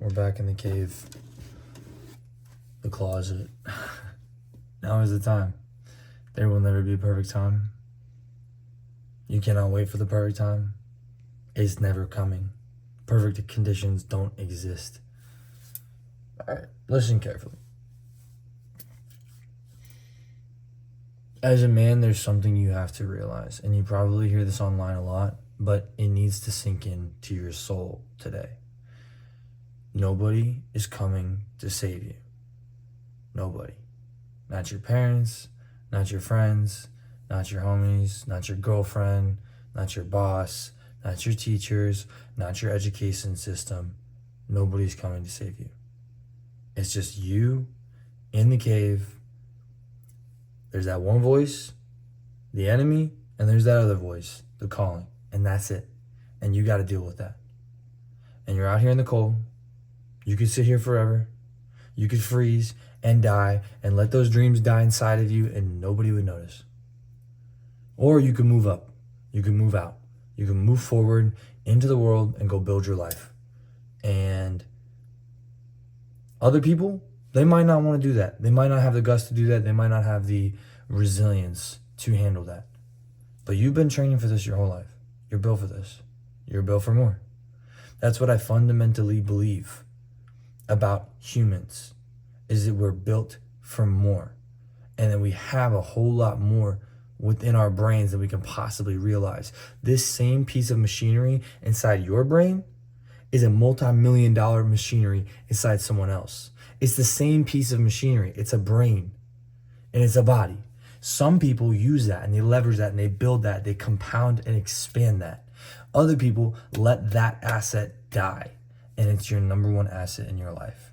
We're back in the cave, the closet. Now is the time. There will never be a perfect time. You cannot wait for the perfect time. It's never coming. Perfect conditions don't exist. Alright, listen carefully. As a man, there's something you have to realize, and you probably hear this online a lot, but it needs to sink in to your soul today. Nobody is coming to save you. Nobody. Not your parents, not your friends, not your homies, not your girlfriend, not your boss, not your teachers, not your education system. Nobody's coming to save you. It's just you in the cave. There's that one voice, the enemy, and there's that other voice, the calling. And that's it. And you got to deal with that. And you're out here in the cold. You could sit here forever. You could freeze and die and let those dreams die inside of you and nobody would notice. Or you can move up. You can move out. You can move forward into the world and go build your life. And other people, they might not want to do that. They might not have the guts to do that. They might not have the resilience to handle that. But you've been training for this your whole life. You're built for this. You're built for more. That's what I fundamentally believe about humans, is that we're built for more. And that we have a whole lot more within our brains than we can possibly realize. This same piece of machinery inside your brain is a multi-million-dollar machinery inside someone else. It's the same piece of machinery. It's a brain and it's a body. Some people use that and they leverage that and they build that. They compound and expand that. Other people let that asset die, and it's your number one asset in your life.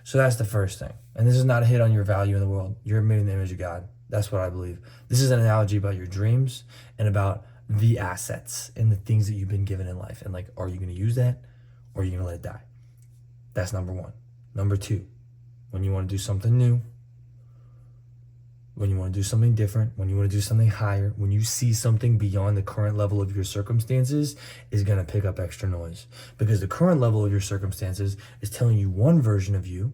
So that's the first thing. And this is not a hit on your value in the world. You're made in the image of God. That's what I believe. This is an analogy about your dreams and about the assets and the things that you've been given in life. And like, are you going to use that or are you going to let it die? That's number one. Number two, when you want to do something new, when you want to do something different, when you want to do something higher, when you see something beyond the current level of your circumstances, is going to pick up extra noise. Because the current level of your circumstances is telling you one version of you,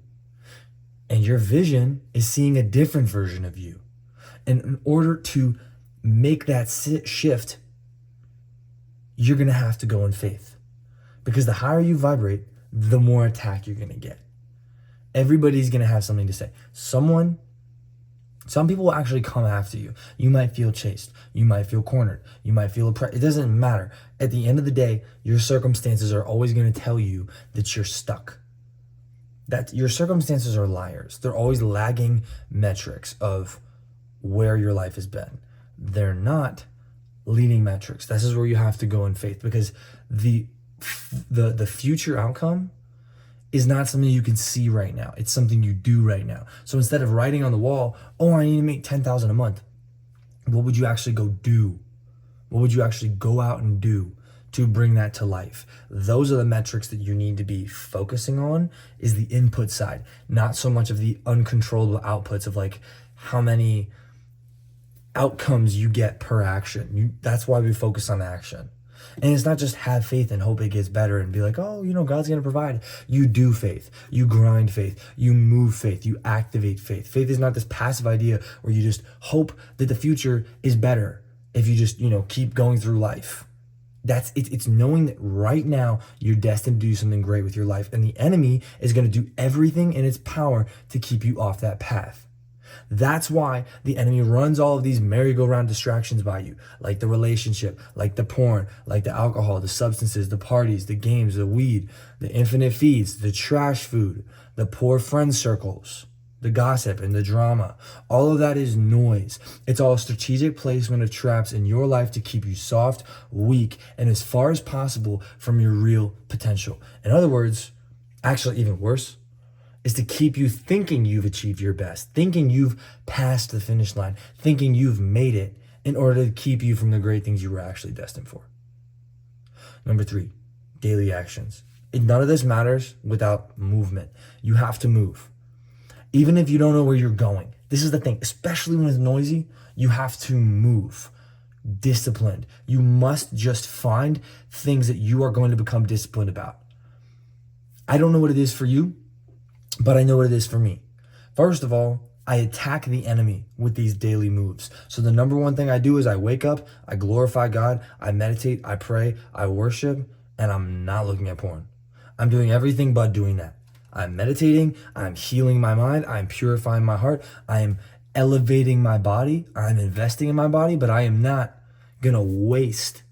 and your vision is seeing a different version of you. And in order to make that shift, you're going to have to go in faith. Because the higher you vibrate, the more attack you're going to get. Everybody's going to have something to say. Some people will actually come after you. You might feel chased. You might feel cornered. You might feel oppressed. It doesn't matter. At the end of the day, your circumstances are always going to tell you that you're stuck. That your circumstances are liars. They're always lagging metrics of where your life has been. They're not leading metrics. This is where you have to go in faith, because the future outcome is not something you can see right now. It's something you do right now. So instead of writing on the wall, oh, I need to make $10,000 a month, what would you actually go do? What would you actually go out and do to bring that to life? Those are the metrics that you need to be focusing on, is the input side, not so much of the uncontrollable outputs of like how many outcomes you get per action. That's why we focus on action. And it's not just have faith and hope it gets better and be like, oh, God's going to provide. You do faith. You grind faith. You move faith. You activate faith. Faith is not this passive idea where you just hope that the future is better if you just, keep going through life. It's knowing that right now you're destined to do something great with your life. And the enemy is going to do everything in its power to keep you off that path. That's why the enemy runs all of these merry-go-round distractions by you, like the relationship, like the porn, like the alcohol, the substances, the parties, the games, the weed, the infinite feeds, the trash food, the poor friend circles, the gossip and the drama. All of that is noise. It's all strategic placement of traps in your life to keep you soft, weak, and as far as possible from your real potential. In other words, actually even worse, is to keep you thinking you've achieved your best, thinking you've passed the finish line, thinking you've made it, in order to keep you from the great things you were actually destined for. Number three, daily actions. None of this matters without movement. You have to move. Even if you don't know where you're going. This is the thing, especially when it's noisy, you have to move. Disciplined. You must just find things that you are going to become disciplined about. I don't know what it is for you, but I know what it is for me. First of all, I attack the enemy with these daily moves. So the number one thing I do is I wake up, I glorify God, I meditate, I pray, I worship, and I'm not looking at porn. I'm doing everything but doing that. I'm meditating, I'm healing my mind, I'm purifying my heart, I am elevating my body, I'm investing in my body, but I am not gonna waste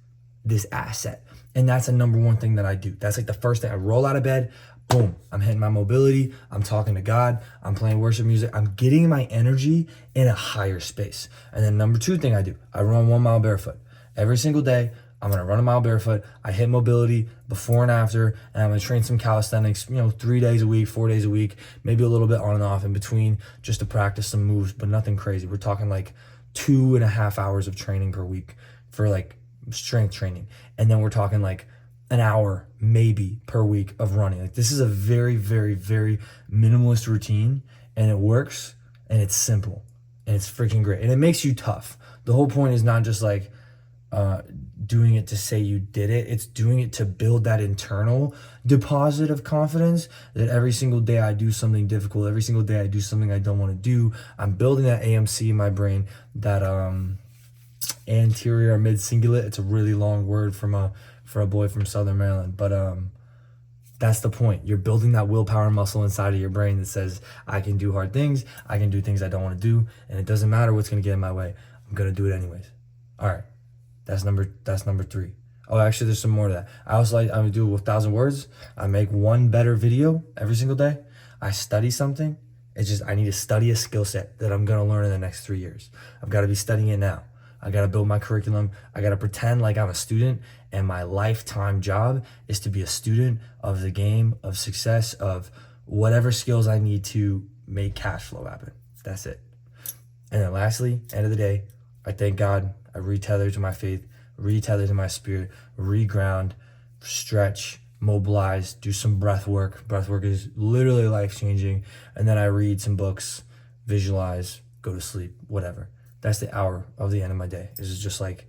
this asset. And that's the number one thing that I do. That's like the first thing. I roll out of bed, boom, I'm hitting my mobility, I'm talking to God, I'm playing worship music, I'm getting my energy in a higher space. And then number two thing I do, I run 1 mile barefoot. Every single day, I'm gonna run a mile barefoot. I hit mobility before and after, and I'm gonna train some calisthenics, 3 days a week, 4 days a week, maybe a little bit on and off in between just to practice some moves, but nothing crazy. We're talking like 2.5 hours of training per week for like strength training. And then we're talking like an hour maybe per week of running. Like this is a very, very, very minimalist routine, and it works, and it's simple, and it's freaking great, and it makes you tough. The whole point is not just like doing it to say you did it. It's doing it to build that internal deposit of confidence that every single day I do something difficult, every single day I do something I don't want to do, I'm building that AMC in my brain, that anterior mid cingulate. It's a really long word for a boy from Southern Maryland, but that's the point. You're building that willpower muscle inside of your brain that says, I can do hard things, I can do things I don't want to do, and it doesn't matter what's going to get in my way. I'm going to do it anyways. All right. That's number 3. Oh, actually, there's some more to that. I would do 1,000 words. I make one better video every single day. I study something. It's just, I need to study a skill set that I'm going to learn in the next 3 years. I've got to be studying it now. I got to build my curriculum. I got to pretend like I'm a student, and my lifetime job is to be a student of the game, of success, of whatever skills I need to make cash flow happen. That's it. And then lastly, end of the day, I thank God. I retether to my faith, retether to my spirit, reground, stretch, mobilize, do some breath work. Breath work is literally life-changing. And then I read some books, visualize, go to sleep, whatever. That's the hour of the end of my day. This is just like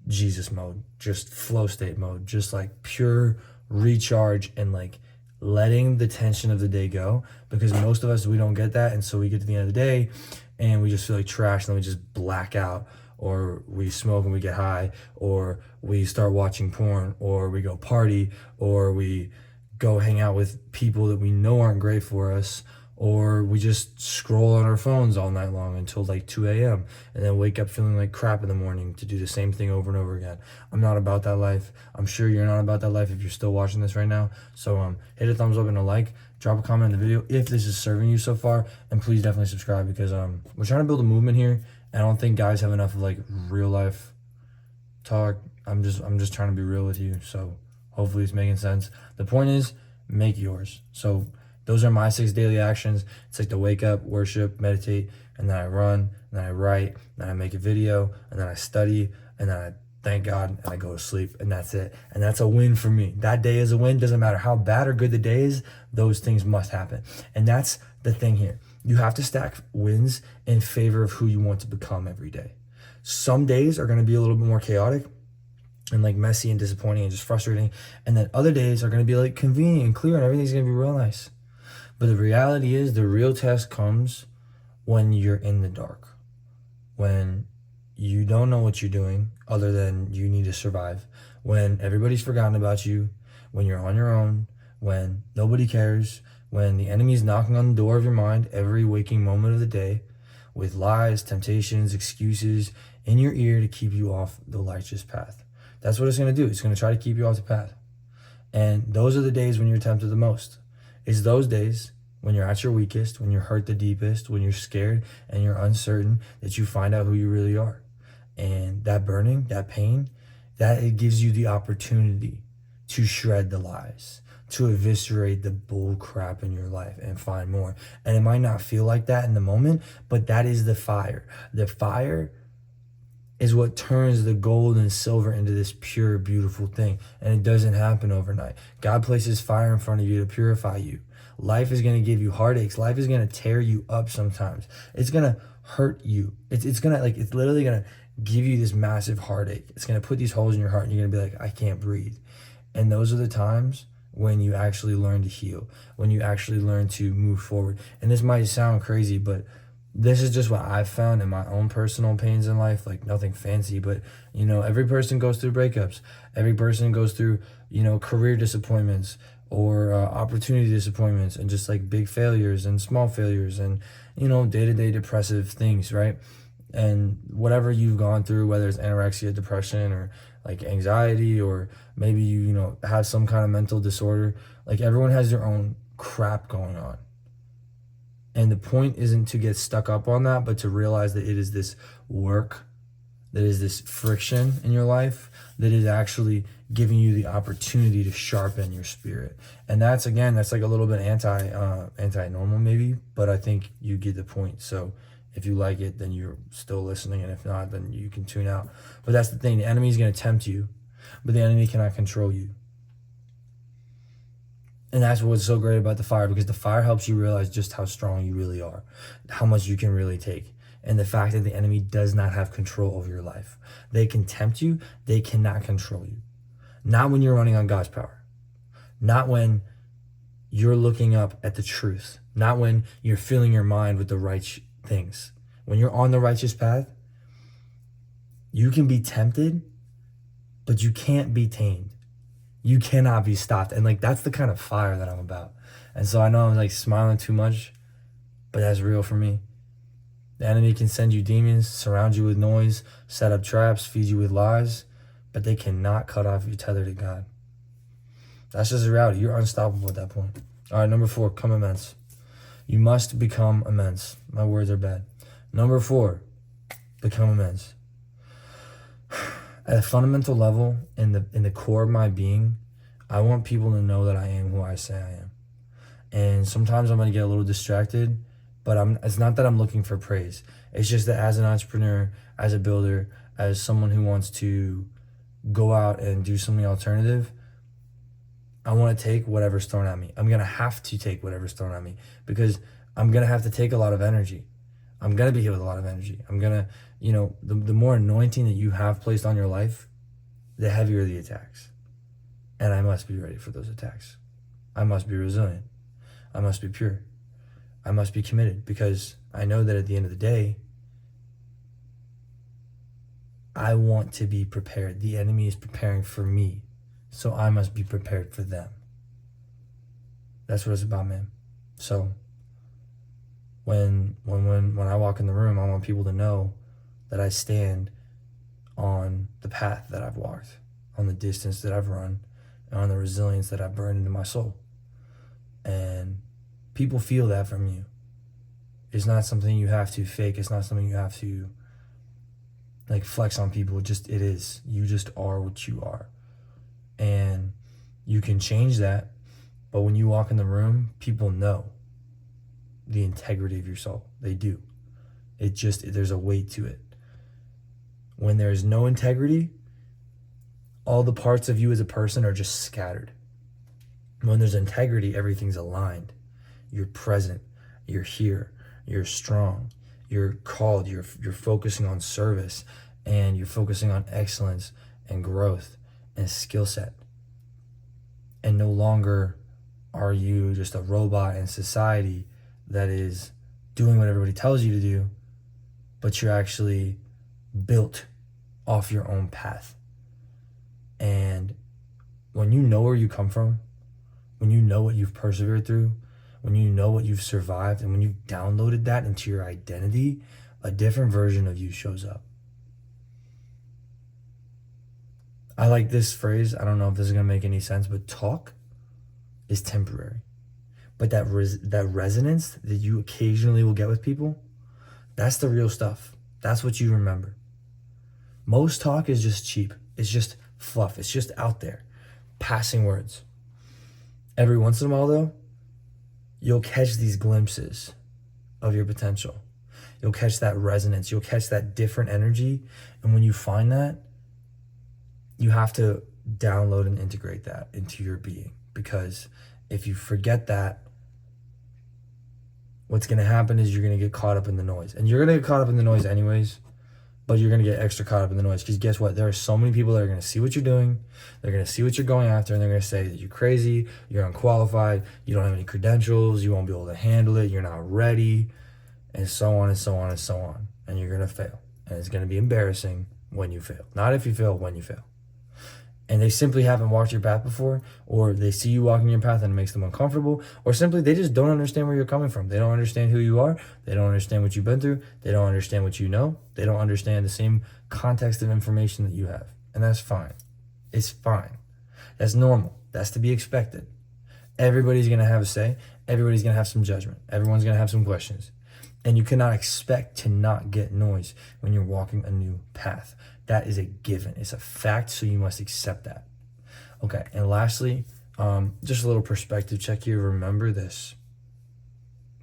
Jesus mode, just flow state mode, just like pure recharge and like letting the tension of the day go, because most of us, we don't get that. And so we get to the end of the day and we just feel like trash, and then we just black out, or we smoke and we get high, or we start watching porn, or we go party, or we go hang out with people that we know aren't great for us, or we just scroll on our phones all night long until like 2 a.m. and then wake up feeling like crap in the morning to do the same thing over and over again. I'm not about that life. I'm sure you're not about that life if you're still watching this right now. So hit a thumbs up and a like, drop a comment in the video if this is serving you so far, and please definitely subscribe, because we're trying to build a movement here. I don't think guys have enough of like real life talk. I'm just trying to be real with you. So hopefully it's making sense. The point is, make yours. So those are my 6 daily actions. It's like to wake up, worship, meditate, and then I run, and then I write, and then I make a video, and then I study, and then I thank God, and I go to sleep, and that's it. And that's a win for me. That day is a win. Doesn't matter how bad or good the day is, those things must happen. And that's the thing here. You have to stack wins in favor of who you want to become every day. Some days are going to be a little bit more chaotic and like messy and disappointing and just frustrating. And then other days are going to be like convenient and clear, and everything's going to be real nice. But the reality is, the real test comes when you're in the dark, when you don't know what you're doing other than you need to survive, when everybody's forgotten about you, when you're on your own, when nobody cares, when the enemy's knocking on the door of your mind every waking moment of the day with lies, temptations, excuses in your ear to keep you off the righteous path. That's what it's going to do. It's going to try to keep you off the path. And those are the days when you're tempted the most. It's those days when you're at your weakest, when you're hurt the deepest, when you're scared and you're uncertain, that you find out who you really are. And that burning, that pain, that it gives you the opportunity to shred the lies, to eviscerate the bull crap in your life and find more. And it might not feel like that in the moment, but that is the fire. The fire is what turns the gold and silver into this pure, beautiful thing. And it doesn't happen overnight. God places fire in front of you to purify you. Life is going to give you heartaches. Life is going to tear you up sometimes. It's going to hurt you. It's literally going to give you this massive heartache. It's going to put these holes in your heart, and you're going to be like, I can't breathe. And those are the times when you actually learn to heal, when you actually learn to move forward. And this might sound crazy, but this is just what I've found in my own personal pains in life, like nothing fancy, but every person goes through breakups. Every person goes through, career disappointments or opportunity disappointments, and just like big failures and small failures and, day-to-day depressive things, right? And whatever you've gone through, whether it's anorexia, depression, or like anxiety, or maybe you have some kind of mental disorder, like everyone has their own crap going on. And the point isn't to get stuck up on that, but to realize that it is this work, that is this friction in your life that is actually giving you the opportunity to sharpen your spirit. And that's like a little bit anti-normal maybe, but I think you get the point. So if you like it, then you're still listening, and if not, then you can tune out. But that's the thing, the enemy is going to tempt you, but the enemy cannot control you. And that's what's so great about the fire, because the fire helps you realize just how strong you really are, how much you can really take, and the fact that the enemy does not have control over your life. They can tempt you, they cannot control you. Not when you're running on God's power. Not when you're looking up at the truth. Not when you're filling your mind with the right things. When you're on the righteous path, you can be tempted, but you can't be tamed. You cannot be stopped. And like, that's the kind of fire that I'm about. And so I know I'm like smiling too much, but that's real for me. The enemy can send you demons, surround you with noise, set up traps, feed you with lies, but they cannot cut off your tether to God. That's just a reality. You're unstoppable at that point. All right, number 4, become immense. You must become immense. My words are bad. Number 4, become immense. At a fundamental level, in the core of my being, I want people to know that I am who I say I am. And sometimes I'm going to get a little distracted, but it's not that I'm looking for praise. It's just that as an entrepreneur, as a builder, as someone who wants to go out and do something alternative, I want to take whatever's thrown at me. I'm going to have to take whatever's thrown at me, because I'm going to have to take a lot of energy. I'm going to be hit with a lot of energy. I'm going to, the more anointing that you have placed on your life, the heavier the attacks. And I must be ready for those attacks. I must be resilient. I must be pure. I must be committed, because I know that at the end of the day, I want to be prepared. The enemy is preparing for me, so I must be prepared for them. That's what it's about, man. So when I walk in the room, I want people to know that I stand on the path that I've walked, on the distance that I've run, and on the resilience that I've burned into my soul. And people feel that from you. It's not something you have to fake. It's not something you have to like flex on people. It is. You just are what you are. And you can change that, but when you walk in the room, people know the integrity of your soul. They do. There's a weight to it. When there's no integrity, all the parts of you as a person are just scattered. When there's integrity, everything's aligned. You're present. You're here. You're strong. You're called. You're focusing on service, and you're focusing on excellence and growth and skill set. And no longer are you just a robot in society that is doing what everybody tells you to do, but you're actually built off your own path. And when you know where you come from, when you know what you've persevered through, when you know what you've survived, and when you've downloaded that into your identity, a different version of you shows up. I like this phrase. I don't know if this is going to make any sense, but talk is temporary. But that resonance that you occasionally will get with people, that's the real stuff. That's what you remember. Most talk is just cheap. It's just fluff. It's just out there, passing words. Every once in a while, though, you'll catch these glimpses of your potential. You'll catch that resonance. You'll catch that different energy. And when you find that, you have to download and integrate that into your being. Because if you forget that, what's going to happen is you're going to get caught up in the noise. And you're going to get caught up in the noise anyways. but you're going to get extra caught up in the noise, because guess what? There are so many people that are going to see what you're doing. They're going to see what you're going after, and they're going to say that you're crazy, you're unqualified, you don't have any credentials, you won't be able to handle it, you're not ready, and so on and so on and so on. And you're going to fail. And it's going to be embarrassing when you fail. Not if you fail, when you fail. And they simply haven't walked your path before, or they see you walking your path and it makes them uncomfortable, or simply they just don't understand where you're coming from. They don't understand who you are. They don't understand what you've been through. They don't understand what you know. They don't understand the same context of information that you have. And that's fine. It's fine. That's normal. That's to be expected. Everybody's going to have a say. Everybody's going to have some judgment. Everyone's going to have some questions. And you cannot expect to not get noise when you're walking a new path. That is a given. It's a fact, so you must accept that. Okay, and lastly, just a little perspective check here. Remember this.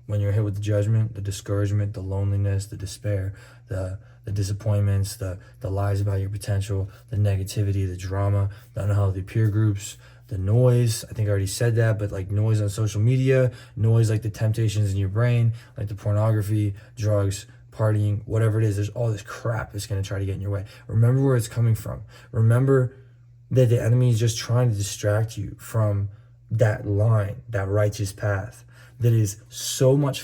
When you're hit with the judgment, the discouragement, the loneliness, the despair, the disappointments, the lies about your potential, the negativity, the drama, the unhealthy peer groups, the noise, I think I already said that, but like noise on social media, noise like the temptations in your brain, like the pornography, drugs, partying, whatever it is, there's all this crap that's going to try to get in your way. Remember where it's coming from. Remember that the enemy is just trying to distract you from that line, that righteous path that is so much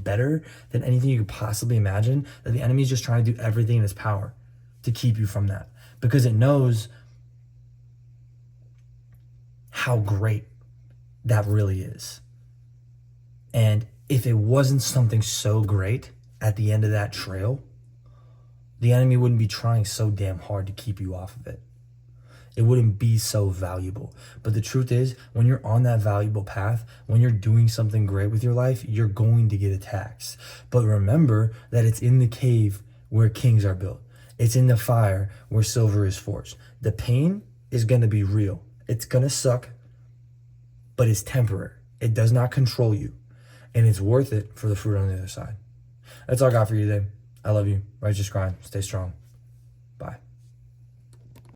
better than anything you could possibly imagine, that the enemy is just trying to do everything in its power to keep you from that, because it knows how great that really is. And if it wasn't something so great at the end of that trail, the enemy wouldn't be trying so damn hard to keep you off of it. It wouldn't be so valuable. But the truth is, when you're on that valuable path, when you're doing something great with your life, you're going to get attacks. But remember that it's in the cave where kings are built. It's in the fire where silver is forged. The pain is going to be real. It's going to suck, but it's temporary. It does not control you. And it's worth it for the fruit on the other side. That's all I got for you today. I love you. Righteous grind. Stay strong.